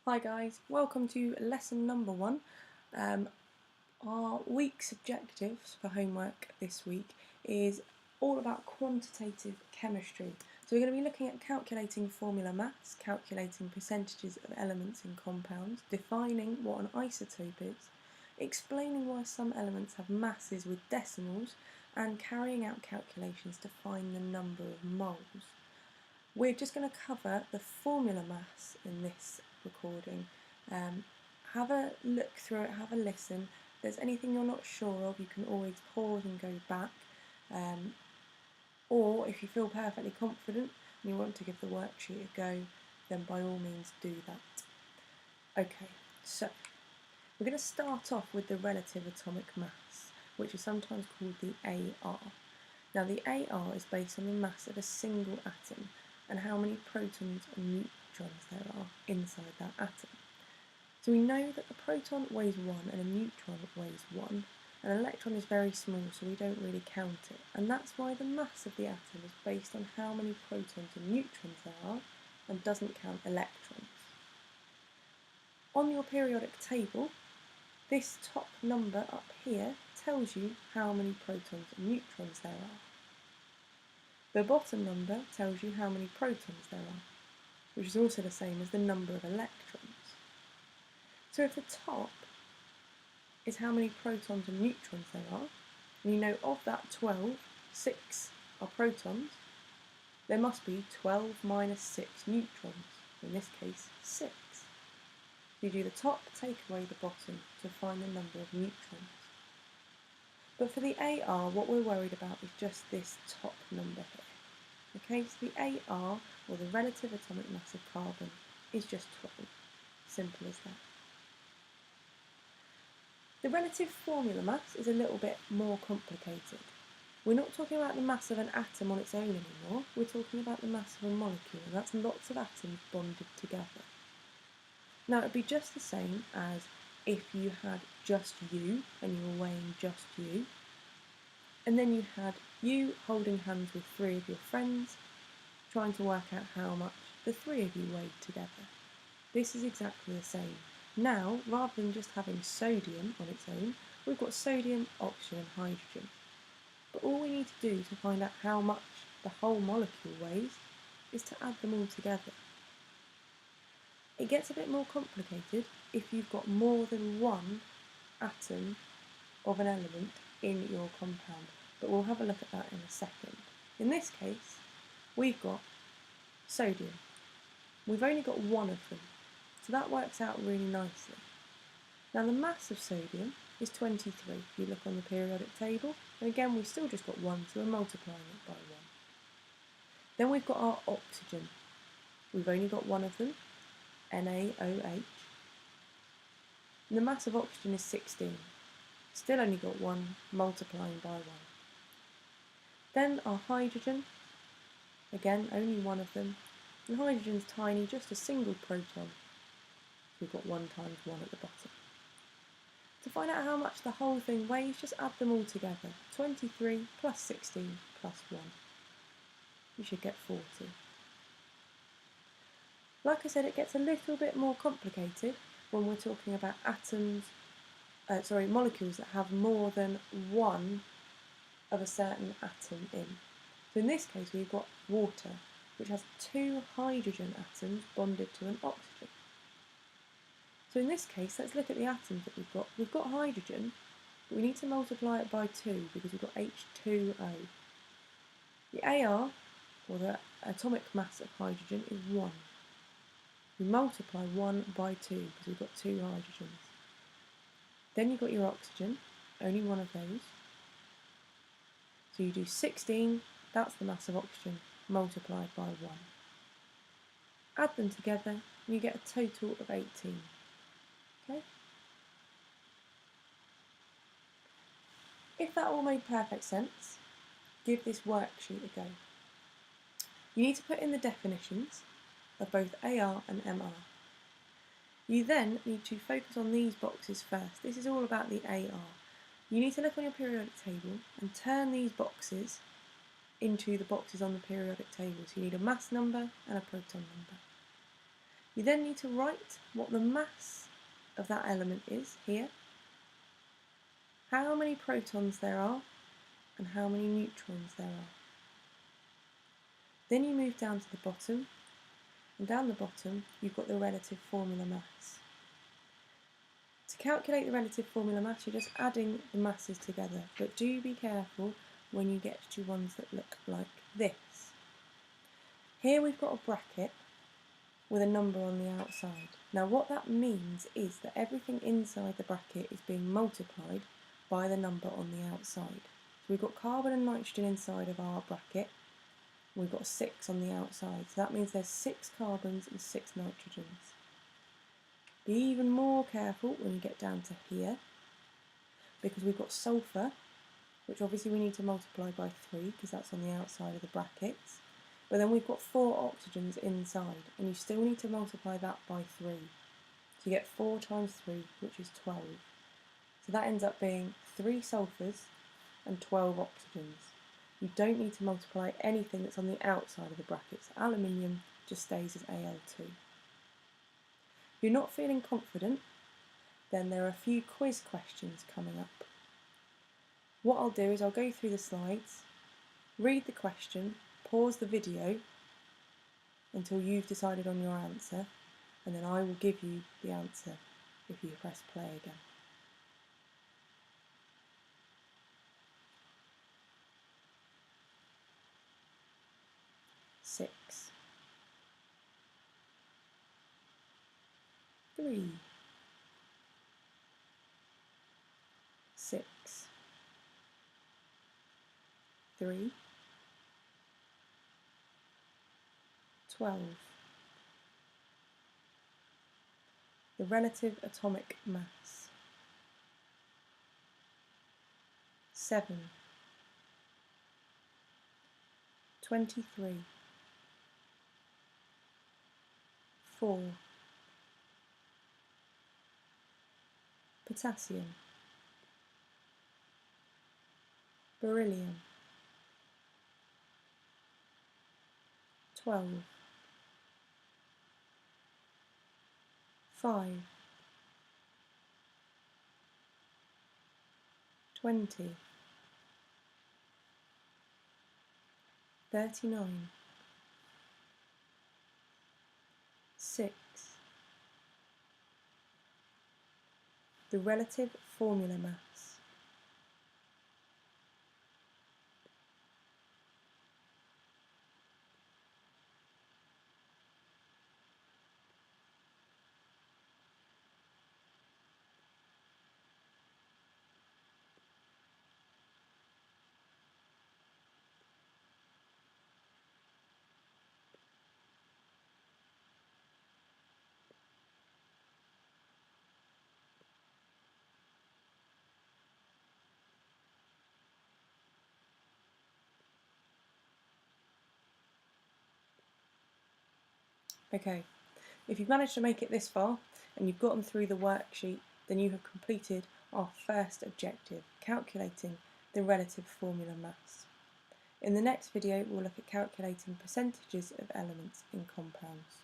Hi guys, welcome to lesson number 1. Our week's objectives for homework this week is all about quantitative chemistry. So we're going to be looking at calculating formula mass, calculating percentages of elements in compounds, defining what an isotope is, explaining why some elements have masses with decimals, and carrying out calculations to find the number of moles. We're just going to cover the formula mass in this recording. Have a look through it, have a listen. If there's anything you're not sure of, you can always pause and go back. Or if you feel perfectly confident and you want to give the worksheet a go, then by all means do that. Okay, so we're going to start off with the relative atomic mass, which is sometimes called the AR. Now the AR is based on the mass of a single atom and how many protons and neutrons there are inside that atom. So we know that a proton weighs 1 and a neutron weighs 1. An electron is very small, so we don't really count it, and that's why the mass of the atom is based on how many protons and neutrons there are and doesn't count electrons. On your periodic table, this top number up here tells you how many protons and neutrons there are. The bottom number tells you how many protons there are, which is also the same as the number of electrons. So if the top is how many protons and neutrons there are, and you know of that 12, 6 are protons, there must be 12 minus 6 neutrons, in this case 6. You do the top, take away the bottom to find the number of neutrons. But for the AR, what we're worried about is just this top number here. Okay, so the AR, or the relative atomic mass of carbon, is just 12. Simple as that. The relative formula mass is a little bit more complicated. We're not talking about the mass of an atom on its own anymore, we're talking about the mass of a molecule, and that's lots of atoms bonded together. Now it would be just the same as if you had just you, and you were weighing just you, and then you had you holding hands with 3 of your friends, trying to work out how much the 3 of you weighed together. This is exactly the same. Now, rather than just having sodium on its own, we've got sodium, oxygen and hydrogen. But all we need to do to find out how much the whole molecule weighs is to add them all together. It gets a bit more complicated if you've got more than one atom of an element in your compound, but we'll have a look at that in a second. In this case, we've got sodium. We've only got one of them, so that works out really nicely. Now the mass of sodium is 23 if you look on the periodic table, and again we've still just got 1, so we're multiplying it by 1. Then we've got our oxygen. We've only got one of them, NaOH. And the mass of oxygen is 16. Still only got 1, multiplying by 1. Then our hydrogen, again only one of them, and hydrogen's tiny, just a single proton. We've got 1 times 1 at the bottom. To find out how much the whole thing weighs, just add them all together. 23 plus 16 plus 1. You should get 40. Like I said, it gets a little bit more complicated when we're talking about molecules that have more than one of a certain atom in. So in this case we've got water, which has 2 hydrogen atoms bonded to an oxygen. So in this case, let's look at the atoms that we've got. We've got hydrogen, but we need to multiply it by 2 because we've got H2O. The AR, or the atomic mass of hydrogen, is 1. We multiply 1 by 2 because we've got 2 hydrogens. Then you've got your oxygen, only one of those. So you do 16, that's the mass of oxygen, multiplied by 1. Add them together and you get a total of 18. Okay? If that all made perfect sense, give this worksheet a go. You need to put in the definitions of both AR and MR. You then need to focus on these boxes first. This is all about the AR. You need to look on your periodic table and turn these boxes into the boxes on the periodic table. So you need a mass number and a proton number. You then need to write what the mass of that element is here, how many protons there are, and how many neutrons there are. Then you move down to the bottom, and down the bottom you've got the relative formula mass. To calculate the relative formula mass, you're just adding the masses together, but do be careful when you get to ones that look like this. Here we've got a bracket with a number on the outside. Now what that means is that everything inside the bracket is being multiplied by the number on the outside. So we've got carbon and nitrogen inside of our bracket, we've got 6 on the outside, so that means there's 6 carbons and 6 nitrogens. Be even more careful when you get down to here, because we've got sulphur, which obviously we need to multiply by 3 because that's on the outside of the brackets, but then we've got 4 oxygens inside, and you still need to multiply that by 3. So you get 4 times 3, which is 12. So that ends up being 3 sulphurs and 12 oxygens. You don't need to multiply anything that's on the outside of the brackets. Aluminium just stays as Al2. If you're not feeling confident, then there are a few quiz questions coming up. What I'll do is I'll go through the slides, read the question, pause the video until you've decided on your answer, and then I will give you the answer if you press play again. Six, 3, 6, 3, 12. The relative atomic mass. 7, 23, 4. Potassium, beryllium. 12, 5, 20, 39, 6. The relative formula mass. Okay, if you've managed to make it this far and you've gotten through the worksheet, then you have completed our first objective, calculating the relative formula mass. In the next video, we'll look at calculating percentages of elements in compounds.